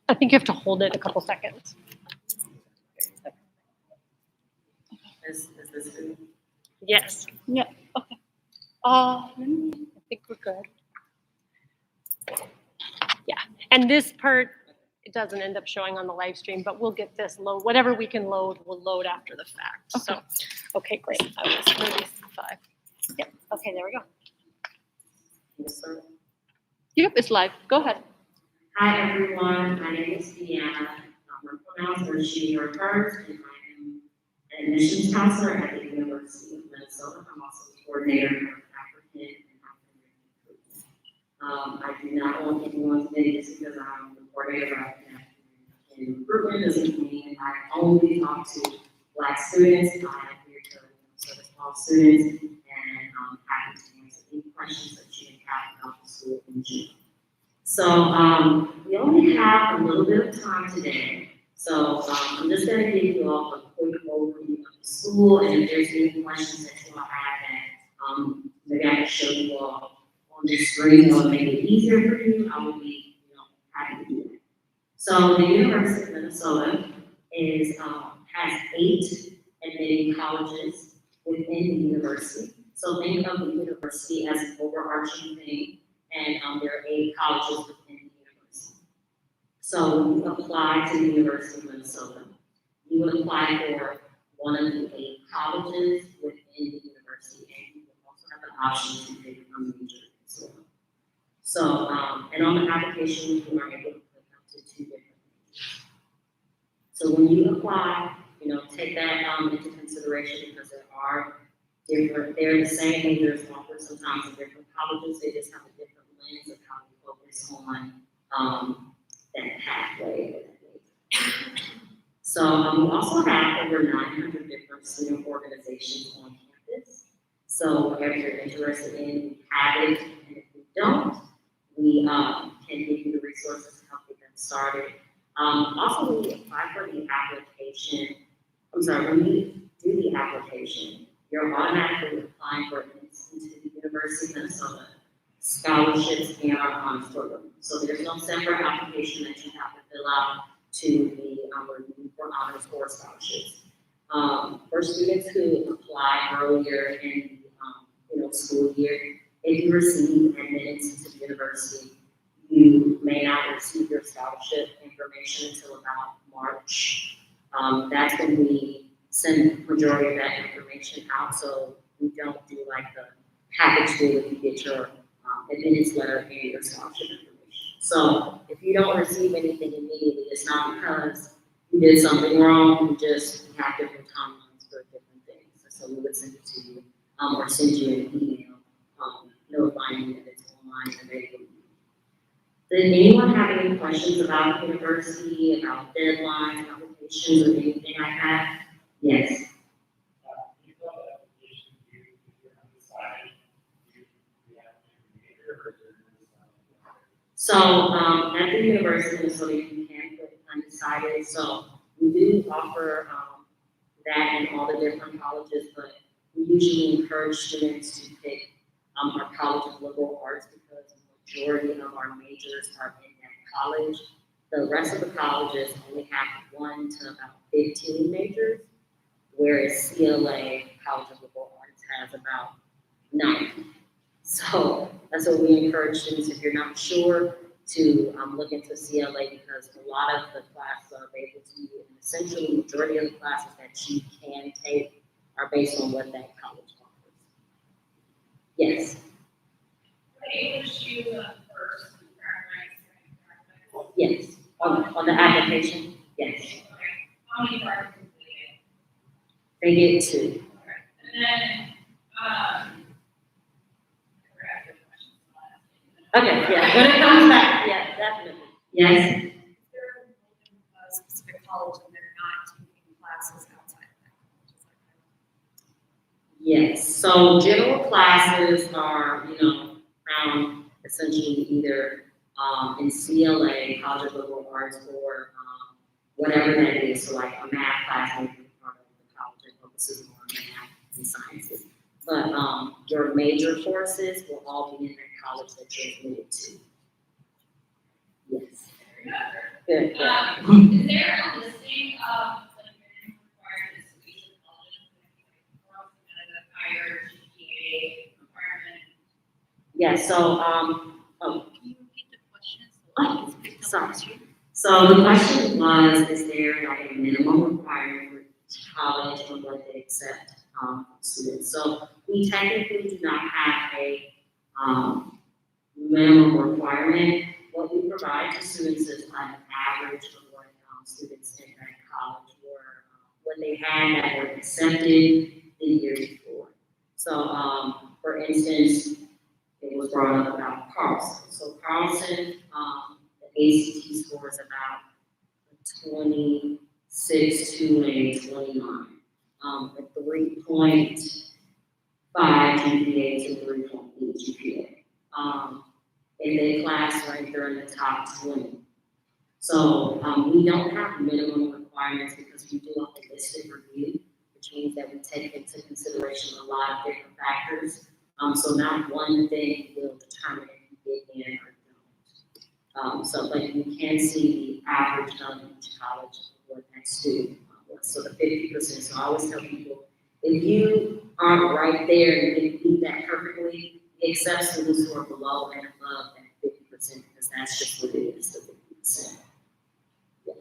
I think you have to hold it a couple seconds. Is this good? Yes. Yeah. Okay. I think we're good. Yeah. And this part, it doesn't end up showing on the live stream, but we'll get this load. Whatever we can load, we'll load after the fact. Okay. So, okay, great. I was 35. Yep. Okay, there we go. Yes, sir. Yep, it's live. Go ahead. Hi, everyone. My name is Deanna. My pronouns are she, her, hers, and I am an admissions counselor at the University of Minnesota. I'm also the coordinator for African and African recruitment. I do not want anyone to think just because I'm the coordinator of African and recruitment doesn't mean I only talk to Black students. I am here to service all students and happy to answer any questions that you have about the school in general. So we only have a little bit of time today. So I'm just going to give you all a quick overview of the school, and if there's any questions that you all have that maybe I can show you all on the screen or make it easier for you, I will be happy to do that. So the University of Minnesota has 8 admitting colleges within the university. So think of the university as an overarching thing, and there are 8 colleges within the university. So when you apply to the University of Minnesota, you would apply for one of the 8 colleges within the university, and you will also have an option to pick a major as well. So, and on the application, you are able to put up to 2 different majors. So when you apply, take that into consideration because they're the same majors offered sometimes in different colleges. They just have a different lens of how we focus on that pathway. So we also have over 900 different student organizations on campus. So whatever you're interested in, we have it, and if we don't, we can give you the resources to help get them started. Also, when you apply for the application, when you do the application, you're automatically applying for admittance into the University of Minnesota scholarships and our honors program. So there's no separate application that you have to fill out to be reviewed for honors or scholarships. For students who apply earlier in the school year, if you receive admittance into the university, you may not receive your scholarship information until about March. That's when we send the majority of that information out, so we don't do like the package deal if you get your admittance letter and your scholarship information. So if you don't receive anything immediately, it's not because you did something wrong, we have different timelines for different things. So we would send it to you or send you an email notifying you that it's online and available. Did anyone have any questions about the university, about deadlines, applications, or anything like that? Yes. So at the University of Minnesota, you can put undecided. So we do offer that in all the different colleges, but we usually encourage students to pick our College of Liberal Arts because the majority of our majors are in that college. The rest of the colleges only have 1 to about 15 majors, whereas CLA, College of Liberal Arts, has about 9. So that's what we encourage students, if you're not sure, to look into CLA because a lot of the classes are available to you, and essentially the majority of the classes that you can take are based on what that college offers. Yes? Yes. On the application? Yes. How many are completed? They get 2. And then, Okay, yeah. When it comes back, yeah, definitely. Yes. Is there a specific college and they're not taking classes outside of that? Yes. So general classes are, found essentially either in CLA, College of Liberal Arts, or whatever that is. So like a math class may be part of the college that focuses more on math and sciences. But your major courses will all be in that college that you're admitted to. Yes. Good. Is there a listing of like minimum requirements to each of the colleges? Or a higher GPA requirement? Yeah, so, Can you repeat the question? sorry. So the question was, is there like a minimum requirement for each college or what they accept, students? So we technically do not have a, minimum requirement. What we provide to students is an average of what, students in that college were, what they had that were accepted the year before. So, for instance, it was brought up about Carlson. So Carlson, the ACT score is about 26 to a 29. A 3.5 GPA to 3.8 GPA. And they class right there in the top 20. So we don't have minimum requirements because we do a holistic review, which means that we take into consideration a lot of different factors. So not one thing will determine if you get in or don't. So like you can see the average of each college of what that student was. So the 50%. So I always tell people, if you aren't right there and you do that perfectly, accept students who are below and above that 50% because that's just what it is, the 50%. Yeah.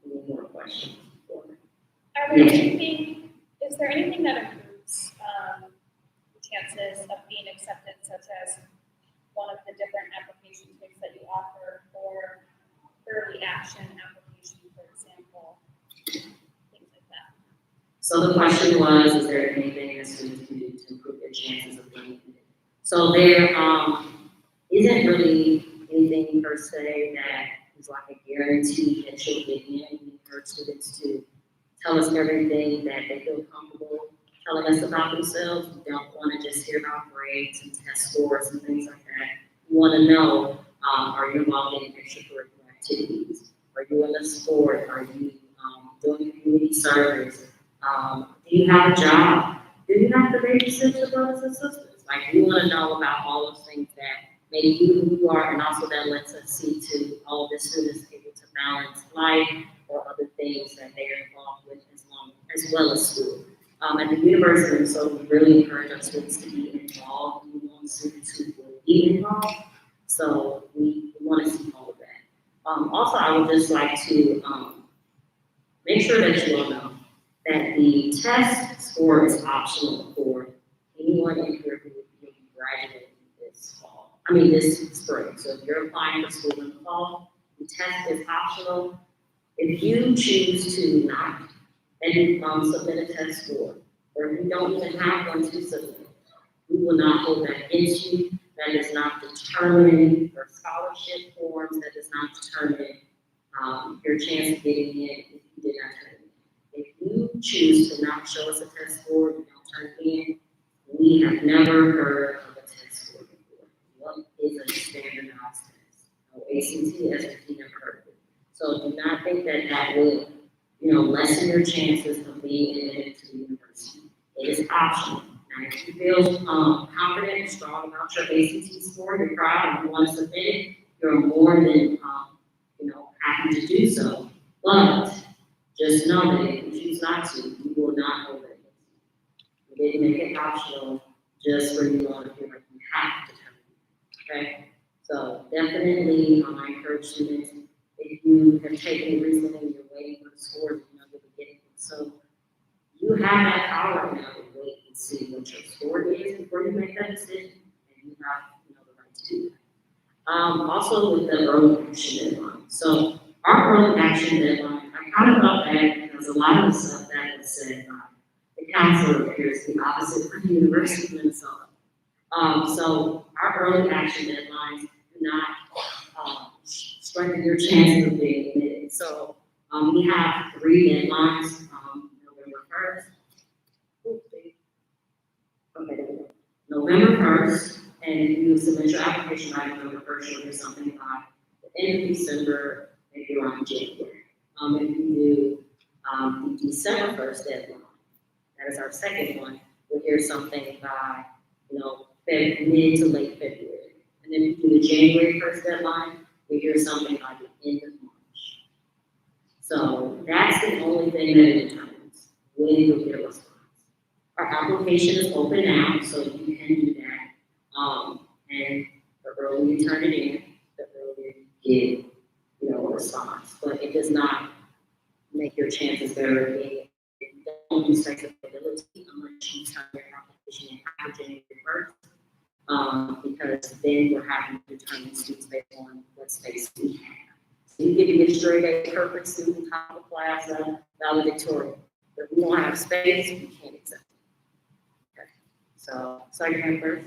Any more questions? Are there anything, is there anything that improves the chances of being accepted, such as one of the different application types that you offer for early action application, for example, things like that? So the question was, is there anything that students can do to improve their chances of getting in? So there isn't really anything per se that is like a guarantee that you'll get in. We encourage students to tell us everything that they feel comfortable telling us about themselves. We don't want to just hear about grades and test scores and things like that. We want to know, are you involved in extracurricular activities? Are you in a sport? Are you doing community service? Do you have a job? Do you have to babysit your brothers and sisters? Like, we want to know about all those things that make you who you are, and also that lets us see to all of the students able to balance life or other things that they are involved with as well as school. At the University of Minnesota, we really encourage our students to be involved. We want students who will be involved. So we want to see all of that. Also, I would just like to make sure that you all know that the test score is optional for anyone in here who will be graduating this spring. So if you're applying for school in the fall, the test is optional. If you choose to not and submit a test score, or if you don't even have one to submit, we will not hold that against you. That does not determine your scholarship forms. That does not determine your chance of getting in if you did not turn it in. If you choose to not show us a test score, you don't turn it in, we have never heard of a test score before. What is a standardized test? No ACT, SAT, never heard of it. So do not think that that will, lessen your chances of being admitted to the university. It is optional. Now, if you feel confident and strong about your ACT score, you're proud, and you want to submit it, you're more than happy to do so. But just know that if you choose not to, you will not hold it. We didn't make it optional just for you all to feel like you have to turn it. Okay? So definitely, I encourage students, if you have taken it recently and you're waiting for the score, you'll be getting it. So you have that power now to wait and see what your score is before you make that decision, and you have the right to do that. Also with the early action deadline. So our early action deadline, I kind of felt bad because a lot of the stuff that was said by the counselor appears the opposite for the University of Minnesota. So our early action deadlines do not strengthen your chances of being admitted. So we have 3 deadlines, November 1st. Okay, there we go. November 1st, and if you submit your application by November 1st, you'll get something by the end of December, maybe around January. If you do the December 1st deadline, that is our second one, we'll hear something by, mid to late February. And then if you do the January 1st deadline, we hear something by the end of March. So that's the only thing that it determines, when you'll get a response. Our application is open now, so you can do that. And the earlier you turn it in, the earlier you get, a response. But it does not make your chances better. If you don't use flexibility unless you turn your application in after January 1st, because then we're having to determine students based on what space we have. So you get to get straight A, perfect student, top of class, valedictorian. But if we don't have space, we can't accept it. Okay. So, second hand first.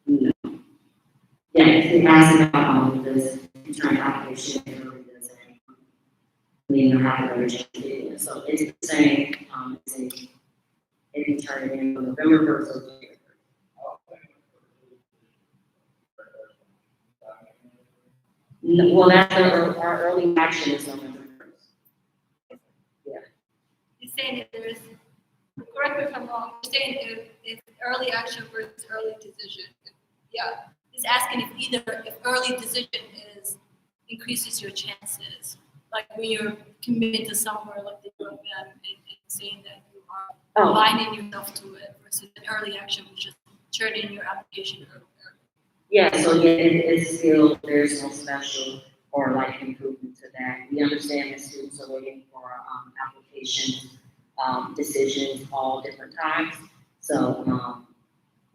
No. Yeah, if you ask about this return application, it really doesn't mean you have to go to change. So it's the same, if you turn it in on November 1st or January 1st. No, well, that's our early action is November 1st. Yeah. You're saying if there's, correct me if I'm wrong, you're saying if early action versus early decision. Yeah, it's asking if early decision increases your chances. Like when you're committed to somewhere like the UFM and saying that you are binding yourself to it versus an early action, which is turn in your application earlier. Yeah, so yeah, it's still, there's no special or like improvement to that. We understand that students are waiting for applications, decisions all different times. So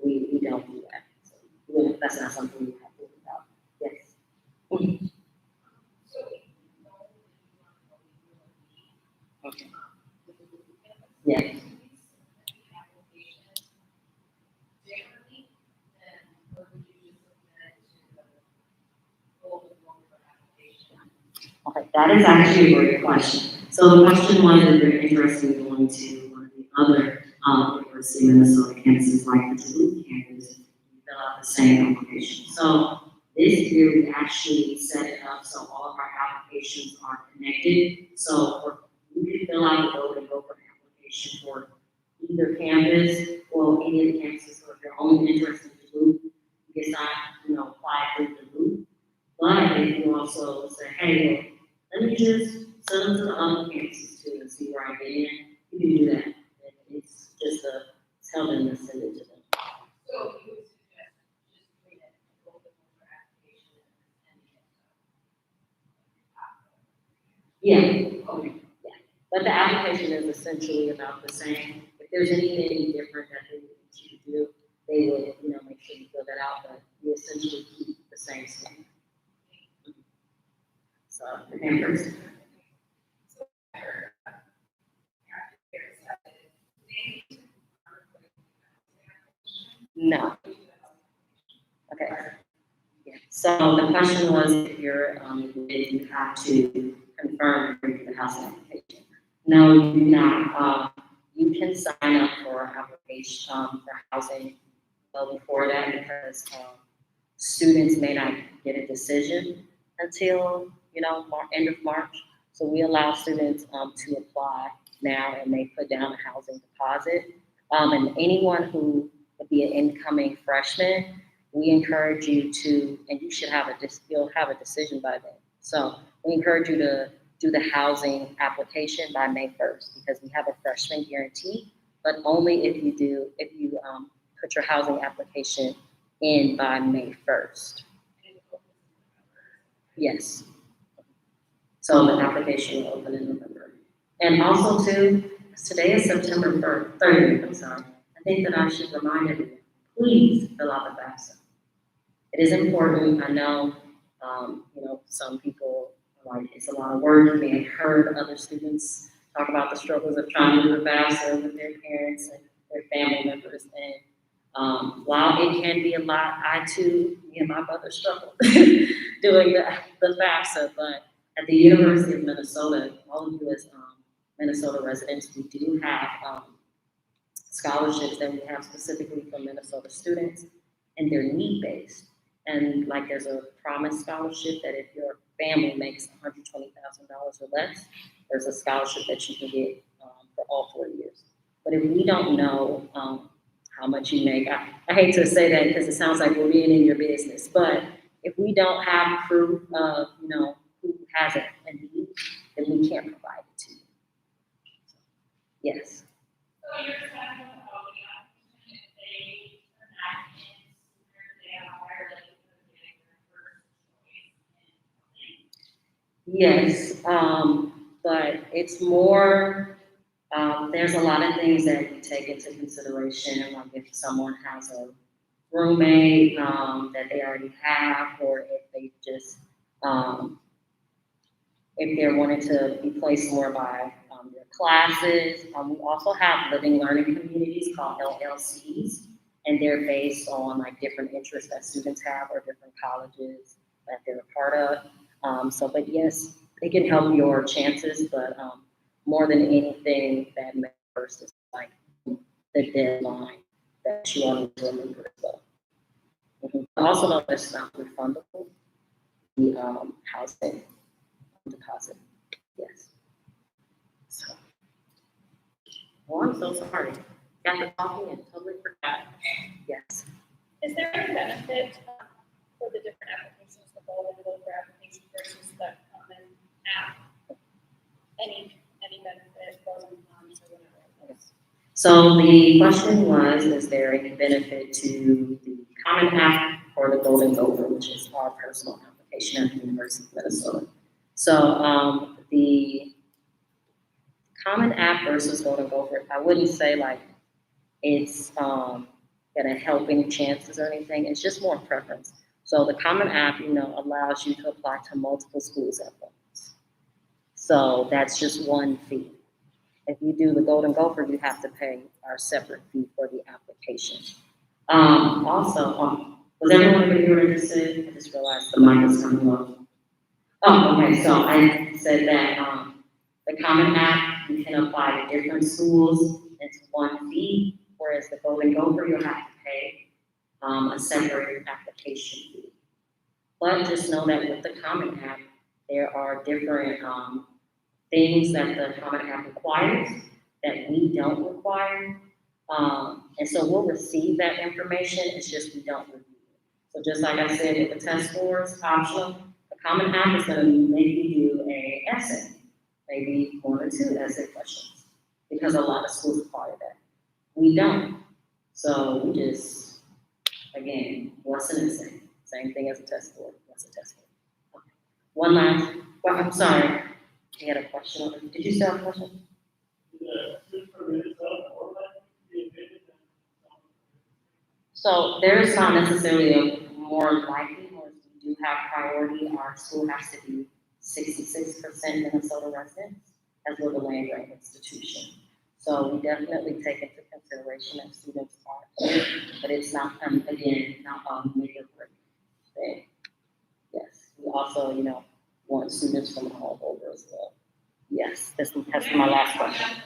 we don't do that. So that's not something we have to think about. Yes. Okay. Yes. Okay, that is actually a great question. So the question was if you're interested in going to one of the other University of Minnesota campuses like the Duluth campus, you fill out the same application. So this year we actually set it up so all of our applications are connected. So you can fill out the vote and go for an application for either campus or any of the campuses. So if you're only interested in Duluth, you can sign, apply through Duluth. But if you also say, hey, let me just send them to the other campuses too and see where I get in, you can do that. And it's just tell them to send it to them. So you would suggest just doing it a little bit more application and Yeah. Okay. Yeah. But the application is essentially about the same. If there's anything different that they would need you to do, they would, make sure you fill that out, but you essentially keep the same standard. So, members. No. Okay. Yeah. So the question was if you're if you have to confirm the house application. No, you do not. You can sign up for application for housing well before that because students may not get a decision until end of March. So we allow students to apply now and they put down a housing deposit. And anyone who would be an incoming freshman, we encourage you to, and you should have you'll have a decision by then. So we encourage you to do the housing application by May 1st because we have a freshman guarantee, but only if you put your housing application in by May 1st. Yes. So the application will open in November. And also too, today is September 30th, I'm sorry. I think that I should remind everyone, please fill out the FAFSA. It is important. I know, some people are like, it's a lot of work. You may have heard other students talk about the struggles of trying to do the FAFSA with their parents and their family members. And while it can be a lot, I too, me and my brother struggled doing the FAFSA. But at the University of Minnesota, all of you as Minnesota residents, we do have scholarships that we have specifically for Minnesota students, and they're need-based. And like there's a Promise scholarship that if your family makes $120,000 or less, there's a scholarship that you can get for all 4 years. But if we don't know how much you make. I hate to say that because it sounds like we're being in your business, but if we don't have proof of, who has it and need, then we can't provide it to you. Yes. So you're talking about the option if they are not in sooner, they have a higher likelihood of getting their first choice in. Yes, but it's more, there's a lot of things that we take into consideration, like if someone has a roommate, that they already have, or if they just, if they're wanting to be placed more by, their classes. We also have living learning communities called LLCs, and they're based on like different interests that students have or different colleges that they're a part of. But yes, it can help your chances, but more than anything that matters is like the deadline that you want to remember as well. Also, know that's not refundable. The housing deposit, yes. So, I'm so sorry. Got the coffee and totally forgot. Yes. Is there any benefit for the different applications, the Golden Gopher application versus the common app? Any benefit, pros and cons, or whatever it is? So the question was, is there any benefit to the Common App or the Golden Gopher, which is our personal application at the University of Minnesota? So the Common App versus Golden Gopher, I wouldn't say like it's gonna help any chances or anything. It's just more preference. So the Common App, allows you to apply to multiple schools at once. So that's just one fee. If you do the Golden Gopher, you have to pay our separate fee for the application. Also, was everyone here interested? I just realized the mic is coming on. Oh, okay, so I said that the Common App, you can apply to different schools, it's one fee, whereas the Golden Gopher, you'll have to pay a separate application fee. But just know that with the Common App, there are different things that the Common App requires that we don't require. And so we'll receive that information, it's just we don't review it. So just like I said, with the test scores optional, the Common App is going to make you do a essay, maybe 1 or 2 essay questions, because a lot of schools require that. We don't. So we just, again, what's an essay? Same thing as a test score. What's a test score? Okay. One last, well, I'm sorry. You had a question? Did you still have a question? So there is not necessarily a more likely, or we do have priority. Our school has to be 66% Minnesota residents, as well as a land grant institution. So we definitely take into consideration that students are here, but it's not, again, not a make or break thing. Yes, we also, want students from all over as well. Yes, that's my last question.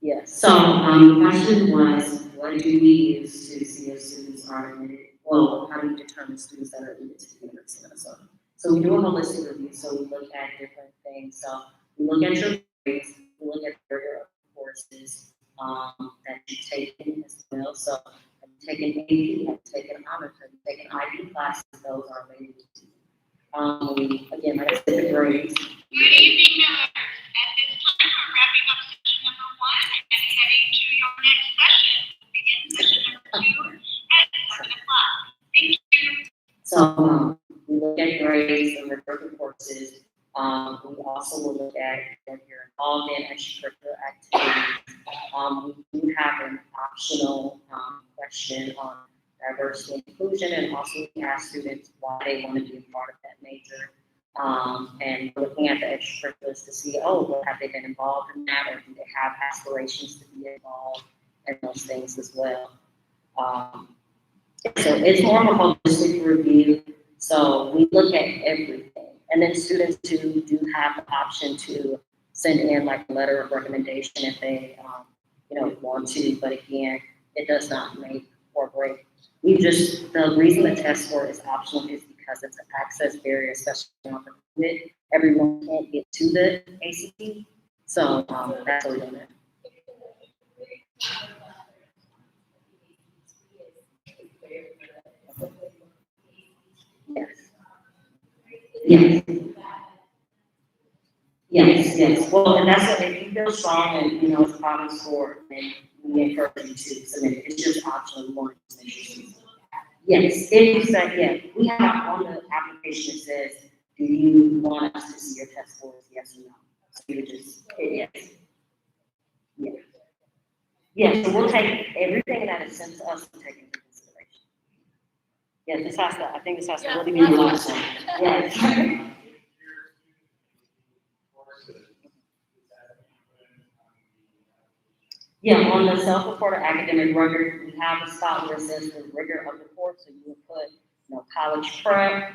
Yes, so the question was, what do we use to see if students are admitted? Well, how do you determine students that are admitted to the University of Minnesota? So we do a holistic review, so we look at different things. So we look at your grades, we look at your courses that you've taken as well. So have you taken AP, have you taken honors, have you taken IB classes, those are related to. We, again, like I said, the grades. Good evening, members. At this time, we're wrapping up session number 1 and heading to your next session. We'll begin session number 2 at 7 o'clock. Thank you. So we look at grades and report courses. We also will look at if you're involved in extracurricular activities. We do have an optional question on diversity and inclusion, and also we ask students why they want to be a part of that major. And looking at the extracurriculars to see, well, have they been involved in that, or do they have aspirations to be involved in those things as well? So it's more of a holistic review. So we look at everything. And then students do have the option to send in like a letter of recommendation if they, want to. But again, it does not make or break. The reason the test score is optional is because it's an access barrier, especially on the COVID. Everyone can't get to the ACT, so that's what we're doing. Yes. Yes. Yes, yes. Well, and that's what, if you feel strong and, you know, it's a problem score, then we encourage you to submit it. It's just optional, we want to make sure. Yes, if you say, yeah, we have on the application that says, do you want us to see your test scores, yes or no? So you just, hit yes. Yeah. Yeah, so we'll take everything that is sent to us and take into consideration. Yeah, this has to, I think this has to really be the last one. Yes. Yeah, on the self-reported academic record, we have a spot where it says the rigor of the course, so you would put, you know, college prep,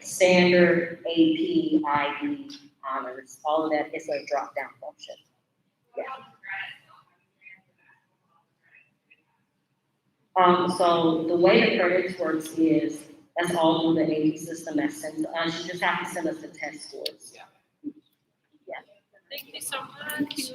standard, AP, IB, honors, all of that, it's a drop-down function. Yeah. So the way the credits works is, that's all through the AP system that's sent to us, you just have to send us the test scores. Yeah. Thank you so much.